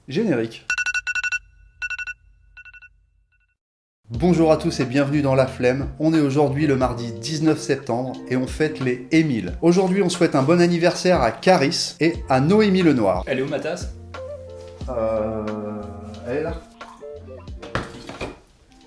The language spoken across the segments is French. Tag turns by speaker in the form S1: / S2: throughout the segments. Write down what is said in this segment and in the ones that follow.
S1: Générique. Bonjour à tous et bienvenue dans La Flemme. On est aujourd'hui le mardi 19 septembre et on fête les Émile. Aujourd'hui on souhaite un bon anniversaire à Caris et à Noémie Lenoir.
S2: Elle est où ma tasse?
S1: Elle est là.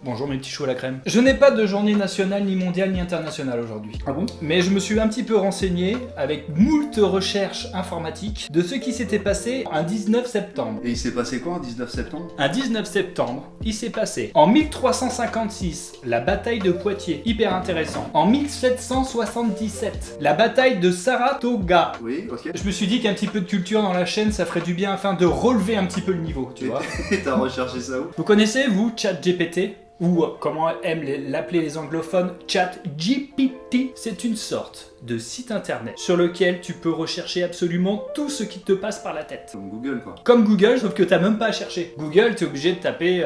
S2: Bonjour mes petits choux à la crème. Je n'ai pas de journée nationale, ni mondiale, ni internationale aujourd'hui.
S1: Ah bon?
S2: Mais je me suis un petit peu renseigné, avec moult recherches informatiques, de ce qui s'était passé un 19 septembre.
S1: Et il s'est passé quoi en 19 septembre?
S2: Un 19 septembre, il s'est passé en 1356, la bataille de Poitiers, hyper intéressant. En 1777, la bataille de Saratoga.
S1: Oui, ok.
S2: Je me suis dit qu'un petit peu de culture dans la chaîne, ça ferait du bien afin de relever un petit peu le niveau, tu vois.
S1: Et t'as recherché ça où?
S2: Vous connaissez, vous, ChatGPT? Ou, comment aiment l'appeler les anglophones, ChatGPT. C'est une sorte de site internet sur lequel tu peux rechercher absolument tout ce qui te passe par la tête.
S1: Comme Google quoi.
S2: Comme Google, sauf que t'as même pas à chercher. Google, t'es obligé de taper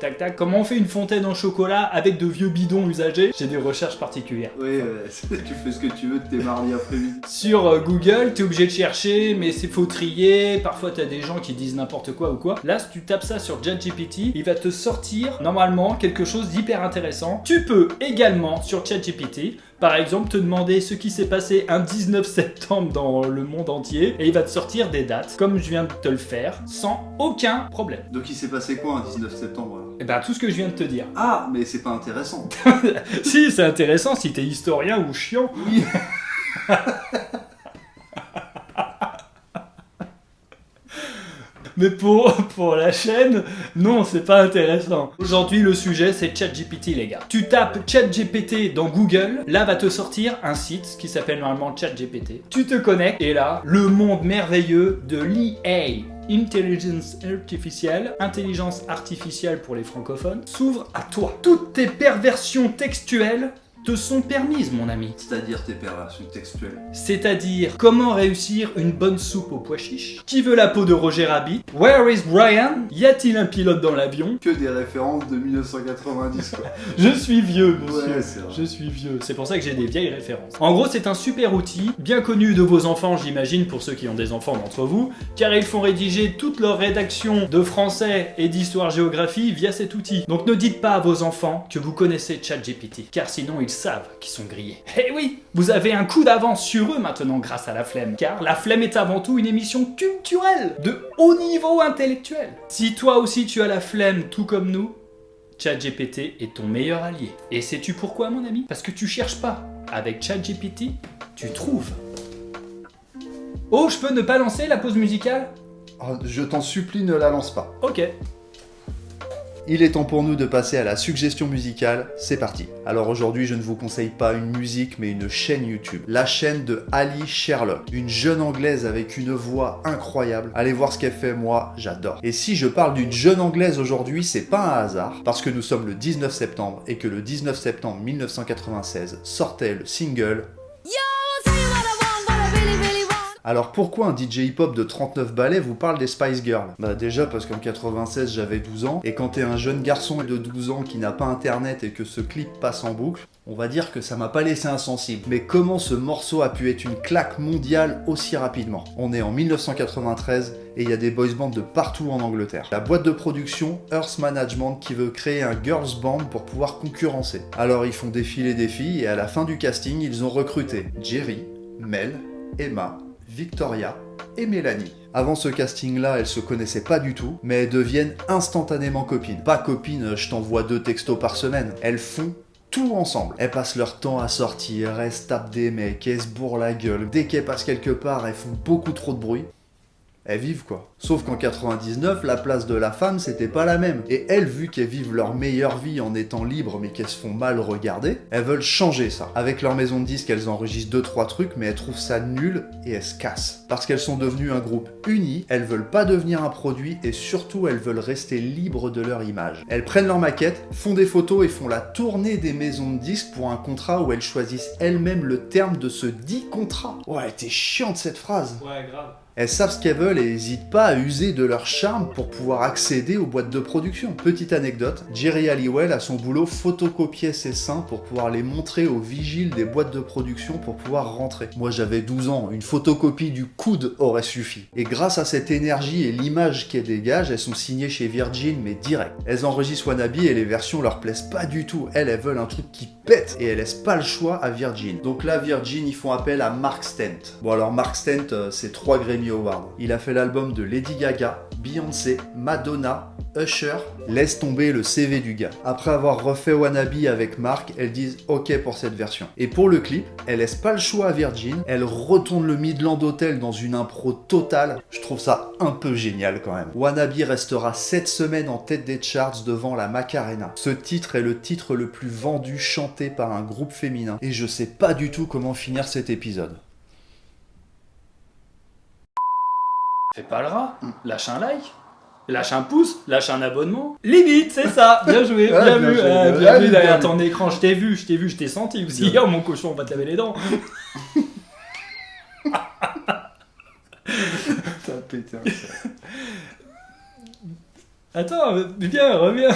S2: tac tac, comment on fait une fontaine en chocolat avec de vieux bidons usagés. J'ai des recherches particulières.
S1: Oui, tu fais ce que tu veux de tes mardis après-midi.
S2: Sur Google, t'es obligé de chercher, mais c'est faut trier. Parfois, t'as des gens qui disent n'importe quoi ou quoi. Là, si tu tapes ça sur ChatGPT, il va te sortir normalement quelque chose d'hyper intéressant. Tu peux également sur ChatGPT, par exemple, te demander ce qui s'est passé un 19 septembre dans le monde entier et il va te sortir des dates, comme je viens de te le faire, sans aucun problème.
S1: Donc il s'est passé quoi un 19 septembre alors?
S2: Et ben tout ce que je viens de te dire.
S1: Ah, mais c'est pas intéressant.
S2: Si, c'est intéressant si t'es historien ou chiant.
S1: Oui.
S2: Mais pour la chaîne, non, c'est pas intéressant. Aujourd'hui, le sujet, c'est ChatGPT, les gars. Tu tapes ChatGPT dans Google, là va te sortir un site qui s'appelle normalement ChatGPT. Tu te connectes, et là, le monde merveilleux de l'IA, intelligence artificielle pour les francophones, s'ouvre à toi. Toutes tes perversions textuelles te sont permises, mon ami.
S1: C'est-à-dire tes perversions textuelles.
S2: C'est-à-dire, comment réussir une bonne soupe aux pois chiches? Qui veut la peau de Roger Rabbit? Where is Brian? Y a-t-il un pilote dans l'avion?
S1: Que des références de 1990 quoi.
S2: Je suis vieux, monsieur.
S1: Ouais, c'est vrai.
S2: Je suis vieux. C'est pour ça que j'ai des vieilles références. En gros, c'est un super outil, bien connu de vos enfants, j'imagine, pour ceux qui ont des enfants d'entre vous, car ils font rédiger toute leur rédaction de français et d'histoire-géographie via cet outil. Donc ne dites pas à vos enfants que vous connaissez ChatGPT, car sinon ils savent qu'ils sont grillés. Eh oui, vous avez un coup d'avance sur eux maintenant grâce à La Flemme, car La Flemme est avant tout une émission culturelle, de haut niveau intellectuel. Si toi aussi tu as la flemme tout comme nous, ChatGPT est ton meilleur allié. Et sais-tu pourquoi, mon ami? Parce que tu cherches pas. Avec ChatGPT, tu trouves. Oh, je peux ne pas lancer la pause musicale?
S1: Oh, je t'en supplie, ne la lance pas.
S2: Ok.
S1: Il est temps pour nous de passer à la suggestion musicale, c'est parti. Alors aujourd'hui, je ne vous conseille pas une musique, mais une chaîne YouTube. La chaîne de Ali Sherlock, une jeune anglaise avec une voix incroyable. Allez voir ce qu'elle fait, moi, j'adore. Et si je parle d'une jeune anglaise aujourd'hui, c'est pas un hasard, parce que nous sommes le 19 septembre, et que le 19 septembre 1996 sortait le single... Alors pourquoi un DJ hip-hop de 39 ballets vous parle des Spice Girls? Bah déjà parce qu'en 96 j'avais 12 ans, et quand t'es un jeune garçon de 12 ans qui n'a pas internet et que ce clip passe en boucle, on va dire que ça m'a pas laissé insensible. Mais comment ce morceau a pu être une claque mondiale aussi rapidement? On est en 1993 et il y a des boys bands de partout en Angleterre. La boîte de production Earth Management qui veut créer un girls band pour pouvoir concurrencer. Alors ils font défiler des filles et à la fin du casting ils ont recruté Jerry, Mel, Emma, Victoria et Mélanie. Avant ce casting-là, elles se connaissaient pas du tout, mais elles deviennent instantanément copines. Pas copines, je t'envoie 2 textos par semaine. Elles font tout ensemble. Elles passent leur temps à sortir, elles se tapent des mecs, elles se bourrent la gueule. Dès qu'elles passent quelque part, elles font beaucoup trop de bruit. Elles vivent quoi. Sauf qu'en 99, la place de la femme, c'était pas la même. Et elles, vu qu'elles vivent leur meilleure vie en étant libres, mais qu'elles se font mal regarder, elles veulent changer ça. Avec leur maison de disques, elles enregistrent 2-3 trucs, mais elles trouvent ça nul et elles se cassent. Parce qu'elles sont devenues un groupe uni, elles veulent pas devenir un produit et surtout, elles veulent rester libres de leur image. Elles prennent leur maquette, font des photos et font la tournée des maisons de disques pour un contrat où elles choisissent elles-mêmes le terme de ce dit contrat. Ouais, t'es chiante cette phrase.
S2: Ouais, grave.
S1: Elles savent ce qu'elles veulent et n'hésitent pas à user de leur charme pour pouvoir accéder aux boîtes de production. Petite anecdote, Jerry Halliwell à son boulot photocopiait ses seins pour pouvoir les montrer aux vigiles des boîtes de production pour pouvoir rentrer. Moi j'avais 12 ans, une photocopie du coude aurait suffi. Et grâce à cette énergie et l'image qu'elles dégagent, elles sont signées chez Virgin mais direct. Elles enregistrent Wannabe et les versions leur plaisent pas du tout. Elles veulent un truc qui pète et elles laissent pas le choix à Virgin. Donc là Virgin ils font appel à Mark Stent. Bon alors Mark Stent c'est 3 Grammy Awards. Il a fait l'album de Lady Gaga, Beyoncé, Madonna, Usher. Laisse tomber le CV du gars. Après avoir refait Wannabe avec Mark, elles disent ok pour cette version. Et pour le clip, elles laissent pas le choix à Virgin, elles retournent le Midland Hotel dans une impro totale. Je trouve ça un peu génial quand même. Wannabe restera 7 semaines en tête des charts devant la Macarena. Ce titre est le titre le plus vendu chanté par un groupe féminin. Et je sais pas du tout comment finir cet épisode.
S2: Fais pas le rat, lâche un like, lâche un pouce, lâche un abonnement. Limite, c'est ça. Bien joué, bien vu. Bien vu derrière ton écran. Je t'ai vu, je t'ai senti aussi. Oh mon cochon, on va te laver les dents.
S1: T'as pété un.
S2: Attends, viens, reviens.